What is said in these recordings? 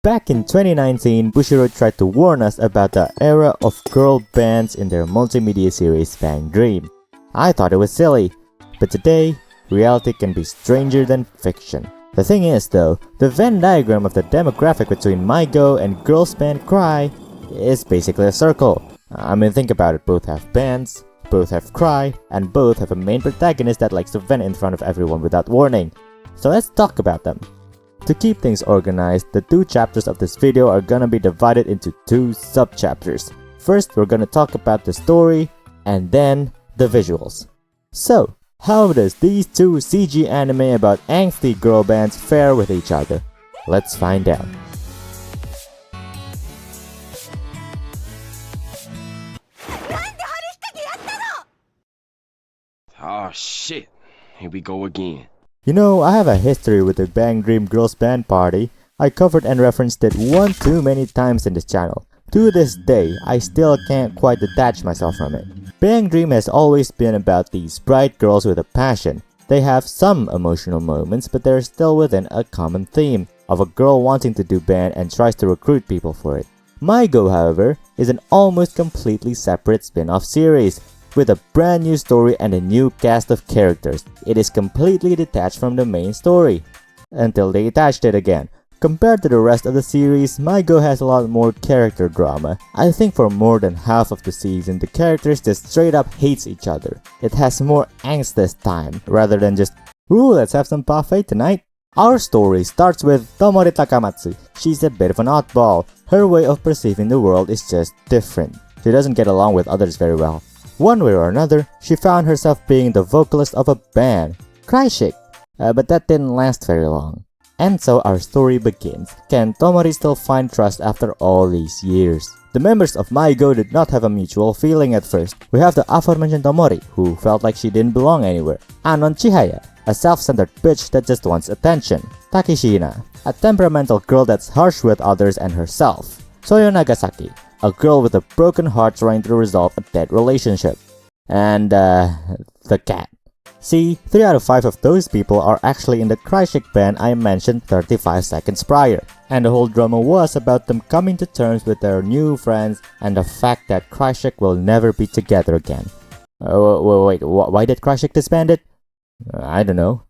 Back in 2019, Bushiroad tried to warn us about the era of girl bands in their multimedia series Bang Dream. I thought it was silly, but today, reality can be stranger than fiction. The thing is though, the Venn diagram of the demographic between MyGO and girls band Cry is basically a circle. I mean, think about it, both have bands, both have Cry, and both have a main protagonist that likes to vent in front of everyone without warning. So let's talk about them. To keep things organized, the two chapters of this video are gonna be divided into two sub-chapters. First, we're gonna talk about the story, and then the visuals. So, how does these two CG anime about angsty girl bands fare with each other? Let's find out. Oh shit, here we go again. You know, I have a history with the Bang Dream Girls Band Party. I covered and referenced it one too many times in this channel. To this day, I still can't quite detach myself from it. Bang Dream has always been about these bright girls with a passion. They have some emotional moments, but they're still within a common theme of a girl wanting to do band and tries to recruit people for it. MyGO, however, is an almost completely separate spin-off series with a brand new story and a new cast of characters. It is completely detached from the main story. Until they attached it again. Compared to the rest of the series, MyGO has a lot more character drama. I think for more than half of the season, the characters just straight up hates each other. It has more angst this time, rather than just, ooh, let's have some parfait tonight. Our story starts with Tomori Takamatsu. She's a bit of an oddball. Her way of perceiving the world is just different. She doesn't get along with others very well. One way or another, she found herself being the vocalist of a band, Cry Chick, but that didn't last very long. And so our story begins. Can Tomori still find trust after all these years? The members of MyGO did not have a mutual feeling at first. We have the aforementioned Tomori, who felt like she didn't belong anywhere. Anon Chihaya, a self-centered bitch that just wants attention. Takishina, a temperamental girl that's harsh with others and herself. Soyo Nagasaki, a girl with a broken heart trying to resolve a dead relationship. And the cat. See, 3 out of 5 of those people are actually in the Cry Chick band I mentioned 35 seconds prior. And the whole drama was about them coming to terms with their new friends and the fact that Cry Chick will never be together again. Wait, why did Cry Chick disband it? I don't know.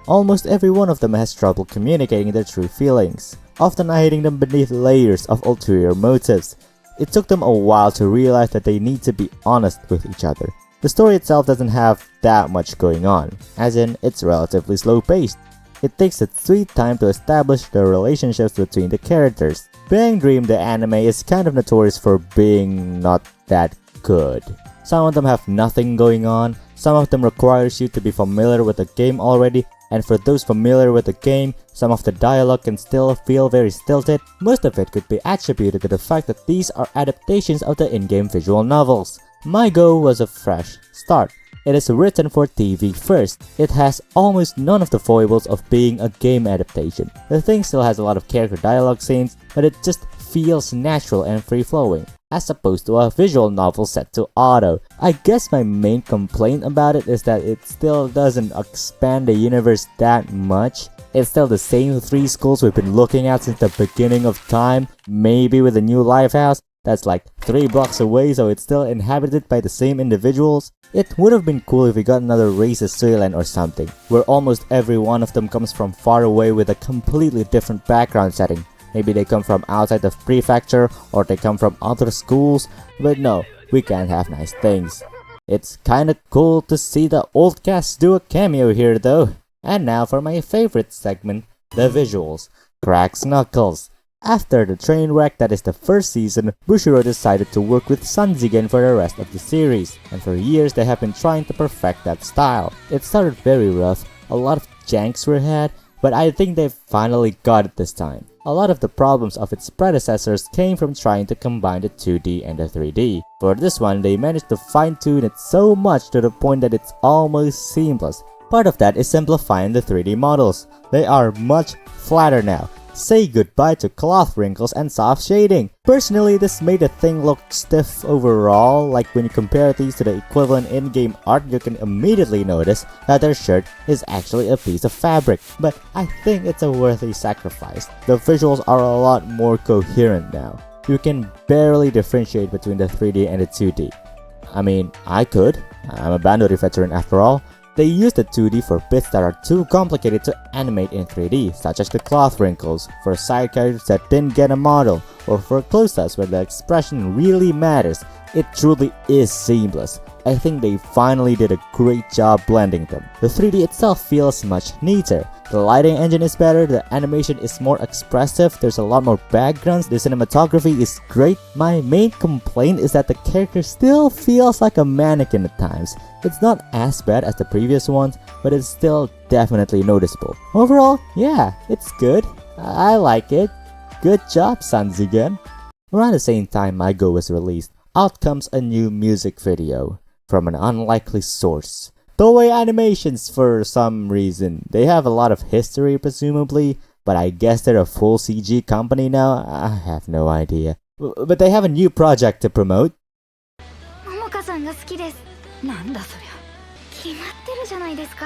Almost every one of them has trouble communicating their true feelings, often hiding them beneath layers of ulterior motives. It took them a while to realize that they need to be honest with each other. The story itself doesn't have that much going on, as in, it's relatively slow-paced. It takes its sweet time to establish the relationships between the characters. Bang Dream, the anime, is kind of notorious for being not that good. Some of them have nothing going on, some of them requires you to be familiar with the game already, and for those familiar with the game, some of the dialogue can still feel very stilted. Most of it could be attributed to the fact that these are adaptations of the in-game visual novels. MyGO was a fresh start. It is written for TV first. It has almost none of the foibles of being a game adaptation. The thing still has a lot of character dialogue scenes, but it just feels natural and free-flowing, as opposed to a visual novel set to auto. I guess my main complaint about it is that it still doesn't expand the universe that much. It's still the same 3 schools we've been looking at since the beginning of time, maybe with a new lifehouse that's like 3 blocks away, so it's still inhabited by the same individuals. It would have been cool if we got another racist Suiland or something, where almost every one of them comes from far away with a completely different background setting. Maybe they come from outside the prefecture, or they come from other schools, but no, we can't have nice things. It's kinda cool to see the old cast do a cameo here though. And now for my favorite segment, the visuals. Cracks Knuckles. After the train wreck that is the first season, Bushiroad decided to work with Sanzigen for the rest of the series, and for years they have been trying to perfect that style. It started very rough, a lot of janks were had, but I think they finally got it this time. A lot of the problems of its predecessors came from trying to combine the 2D and the 3D. For this one, they managed to fine-tune it so much to the point that it's almost seamless. Part of that is simplifying the 3D models. They are much flatter now. Say goodbye to cloth wrinkles and soft shading. Personally, this made the thing look stiff overall. Like when you compare these to the equivalent in-game art, you can immediately notice that their shirt is actually a piece of fabric. But I think it's a worthy sacrifice. The visuals are a lot more coherent now. You can barely differentiate between the 3D and the 2D. I mean, I could. I'm a Bandori veteran after all. They use the 2D for bits that are too complicated to animate in 3D, such as the cloth wrinkles, for side characters that didn't get a model, or for close-ups where the expression really matters. It truly is seamless. I think they finally did a great job blending them. The 3D itself feels much neater. The lighting engine is better, the animation is more expressive, there's a lot more backgrounds, the cinematography is great. My main complaint is that the character still feels like a mannequin at times. It's not as bad as the previous ones, but it's still definitely noticeable. Overall, yeah, it's good. I like it. Good job, Sanzigen. Around the same time MyGO was released, out comes a new music video from an unlikely source. Toei Animations for some reason. They have a lot of history presumably, but I guess they're a full CG company now? I have no idea. But they have a new project to promote. Momoka-sanが好きです。なんだそりゃ。決まってるじゃないですか。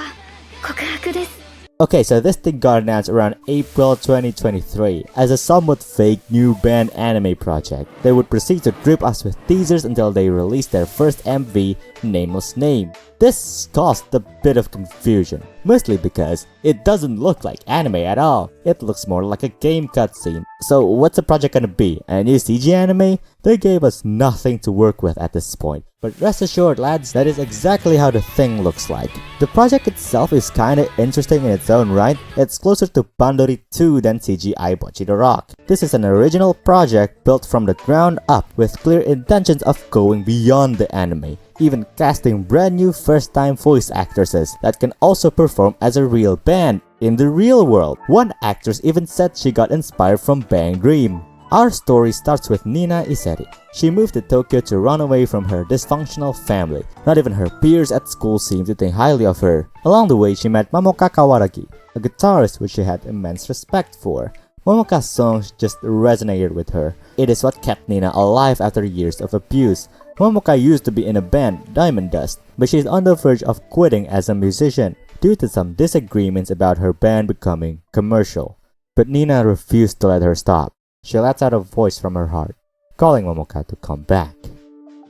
告白です。Okay, so this thing got announced around April 2023 as a somewhat fake new band anime project. They would proceed to drip us with teasers until they released their first MV, Nameless Name. This caused a bit of confusion, mostly because it doesn't look like anime at all. It looks more like a game cutscene. So what's the project gonna be? A new CG anime? They gave us nothing to work with at this point. But rest assured lads, that is exactly how the thing looks like. The project itself is kinda interesting in its own right. It's closer to Bandori 2 than CGI Bocchi the Rock. This is an original project built from the ground up with clear intentions of going beyond the anime, even casting brand new first-time voice actresses that can also perform as a real band in the real world. One actress even said she got inspired from Bang Dream. Our story starts with Nina Iseri. She moved to Tokyo to run away from her dysfunctional family. Not even her peers at school seemed to think highly of her. Along the way, she met momoka Kawaragi, a guitarist which she had immense respect for. Momoka's songs just resonated with her. It is what kept Nina alive after years of abuse. Momoka used to be in a band, Diamond Dust, but she is on the verge of quitting as a musician due to some disagreements about her band becoming commercial. But Nina refused to let her stop. She lets out a voice from her heart, calling Momoka to come back.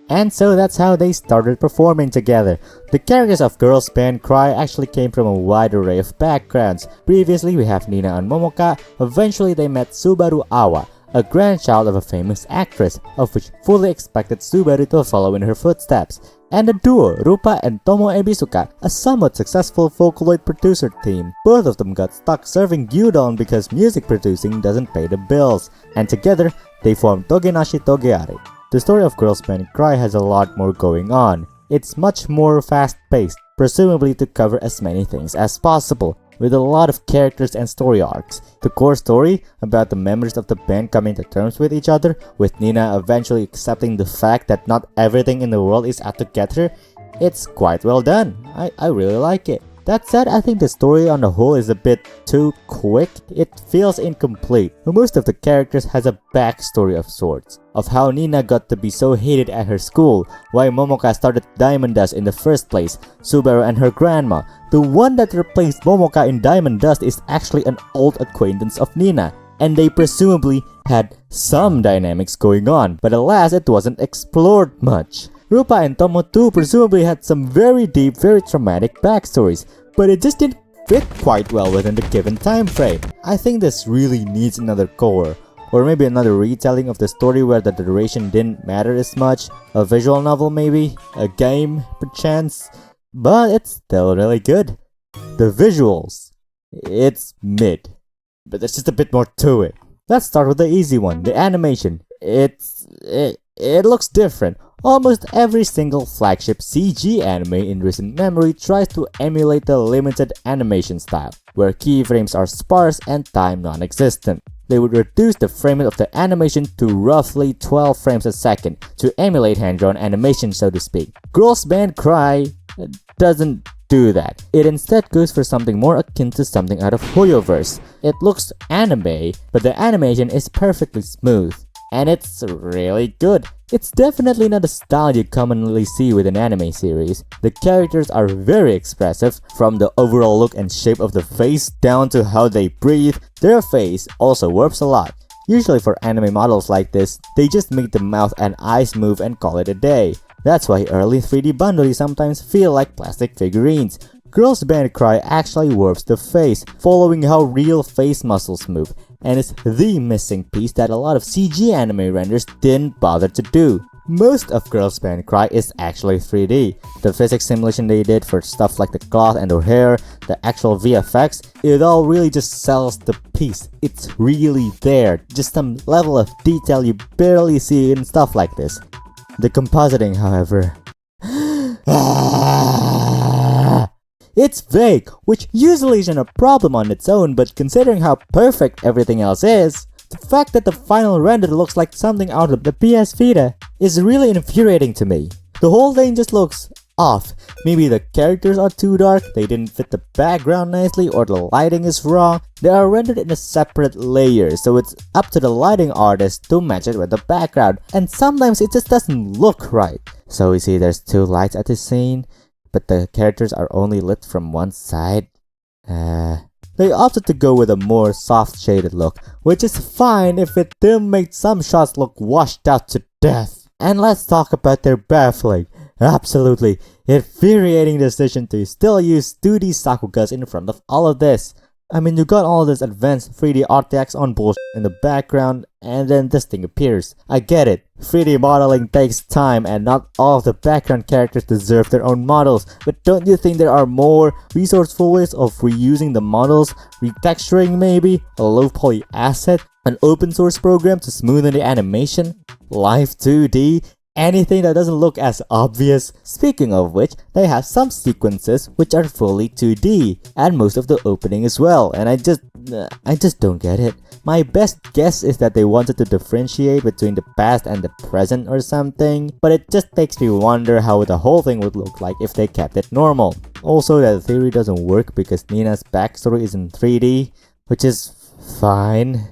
And so that's how they started performing together. The characters of girls band Cry actually came from a wide array of backgrounds. Previously we have Nina and Momoka. Eventually they met Subaru Awa, a grandchild of a famous actress, of which fully expected Subaru to follow in her footsteps. And the duo, Rupa and Tomo Ebizuka, a somewhat successful Vocaloid producer team. Both of them got stuck serving gyudon because music producing doesn't pay the bills, and together, they formed TOGENASHI TOGEARI. The story of Girls Band Cry has a lot more going on. It's much more fast-paced, presumably to cover as many things as possible, with a lot of characters and story arcs. The core story, about the members of the band coming to terms with each other, with Nina eventually accepting the fact that not everything in the world is out to get her, it's quite well done. I really like it. That said, I think the story on the whole is a bit too quick. It feels incomplete. Most of the characters has a backstory of sorts, of how Nina got to be so hated at her school, why Momoka started Diamond Dust in the first place, Subaru and her grandma. The one that replaced Momoka in Diamond Dust is actually an old acquaintance of Nina, and they presumably had some dynamics going on, but alas it wasn't explored much. Rupa and Tomo too presumably had some very deep, very traumatic backstories, but it just didn't fit quite well within the given time frame. I think this really needs another core, or maybe another retelling of the story where the duration didn't matter as much, a visual novel maybe, a game perchance, but it's still really good. The visuals, it's mid, but there's just a bit more to it. Let's start with the easy one, the animation. It looks different. Almost every single flagship CG anime in recent memory tries to emulate the limited animation style, where keyframes are sparse and time non-existent. They would reduce the frame rate of the animation to roughly 12 frames a second to emulate hand-drawn animation, so to speak. Girls Band Cry doesn't do that. It instead goes for something more akin to something out of HOYO-verse. It looks anime, but the animation is perfectly smooth. And it's really good. It's definitely not the style you commonly see with an anime series. The characters are very expressive, from the overall look and shape of the face down to how they breathe. Their face also warps a lot. Usually for anime models like this, they just make the mouth and eyes move and call it a day. That's why early 3D bundles sometimes feel like plastic figurines. Girls Band Cry actually warps the face, following how real face muscles move, and is the missing piece that a lot of CG anime renders didn't bother to do. Most of Girls Band Cry is actually 3D. The physics simulation they did for stuff like the cloth and her hair, the actual VFX, it all really just sells the piece. It's really there, just some level of detail you barely see in stuff like this. The compositing, however, it's vague, which usually isn't a problem on its own, but considering how perfect everything else is, the fact that the final render looks like something out of the PS Vita is really infuriating to me. The whole thing just looks off. Maybe the characters are too dark, they didn't fit the background nicely, or the lighting is wrong. They are rendered in a separate layer, so it's up to the lighting artist to match it with the background, and sometimes it just doesn't look right. So you see there's two lights at the scene, but the characters are only lit from one side. They opted to go with a more soft shaded look, which is fine if it didn't make some shots look washed out to death. And let's talk about their baffling, absolutely infuriating decision to still use 2D Sakugas in front of all of this. I mean, you got all this advanced 3D RTX on bullshit in the background, and then this thing appears. I get it, 3D modeling takes time and not all of the background characters deserve their own models, but don't you think there are more resourceful ways of reusing the models, retexturing maybe, a low poly asset, an open source program to smoothen the animation, live 2D, anything that doesn't look as obvious. Speaking of which, they have some sequences which are fully 2D, and most of the opening as well, and I just don't get it. My best guess is that they wanted to differentiate between the past and the present or something, but it just makes me wonder how the whole thing would look like if they kept it normal. Also, that theory doesn't work because Nina's backstory is in 3D, which is fine.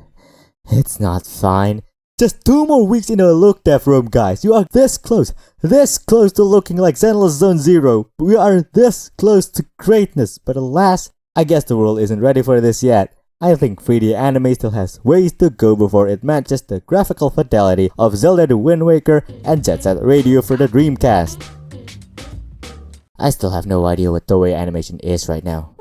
It's not fine. Just 2 more weeks in a look dev room, guys. You are this close to looking like Zenless Zone Zero. We are this close to greatness, but alas, I guess the world isn't ready for this yet. I think 3D anime still has ways to go before it matches the graphical fidelity of Zelda the Wind Waker and Jet Set Radio for the Dreamcast. I still have no idea what Toei animation is right now.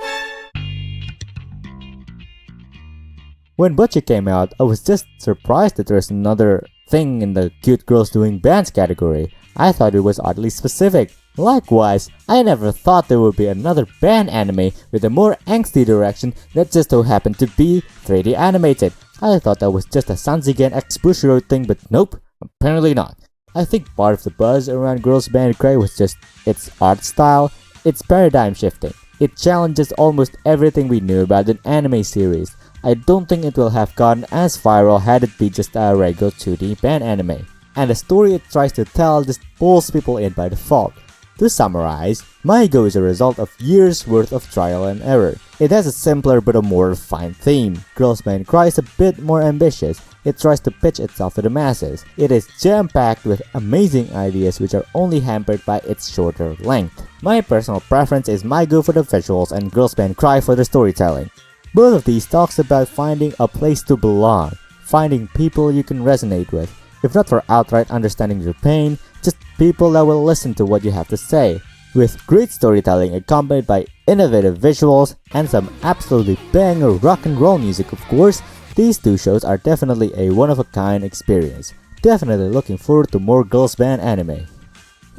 When Butchie came out, I was just surprised that there's another thing in the cute girls doing bands category. I thought it was oddly specific. Likewise, I never thought there would be another band anime with a more angsty direction that just so happened to be 3D animated. I thought that was just a Sanzigen X Bushiro thing, but nope, apparently not. I think part of the buzz around Girls Band Cry was just its art style, its paradigm shifting. It challenges almost everything we knew about an anime series. I don't think it will have gotten as viral had it been just a regular 2D band anime. And the story it tries to tell just pulls people in by default. To summarize, MyGO is a result of years worth of trial and error. It has a simpler but a more refined theme. Girls Band Cry is a bit more ambitious. It tries to pitch itself to the masses. It is jam-packed with amazing ideas which are only hampered by its shorter length. My personal preference is MyGO for the visuals and Girls Band Cry for the storytelling. Both of these talks about finding a place to belong, finding people you can resonate with, if not for outright understanding your pain, just people that will listen to what you have to say. With great storytelling accompanied by innovative visuals and some absolutely banger rock and roll music of course, these two shows are definitely a one-of-a-kind experience. Definitely looking forward to more girls band anime.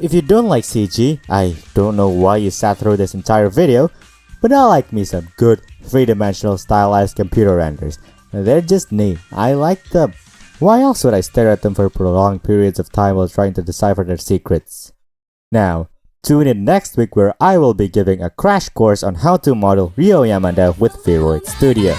If you don't like CG, I don't know why you sat through this entire video, but I like me some good 3-dimensional stylized computer renders. They're just neat. I like them. Why else would I stare at them for prolonged periods of time while trying to decipher their secrets? Now, tune in next week where I will be giving a crash course on how to model Ryo Yamada with Viroid Studio.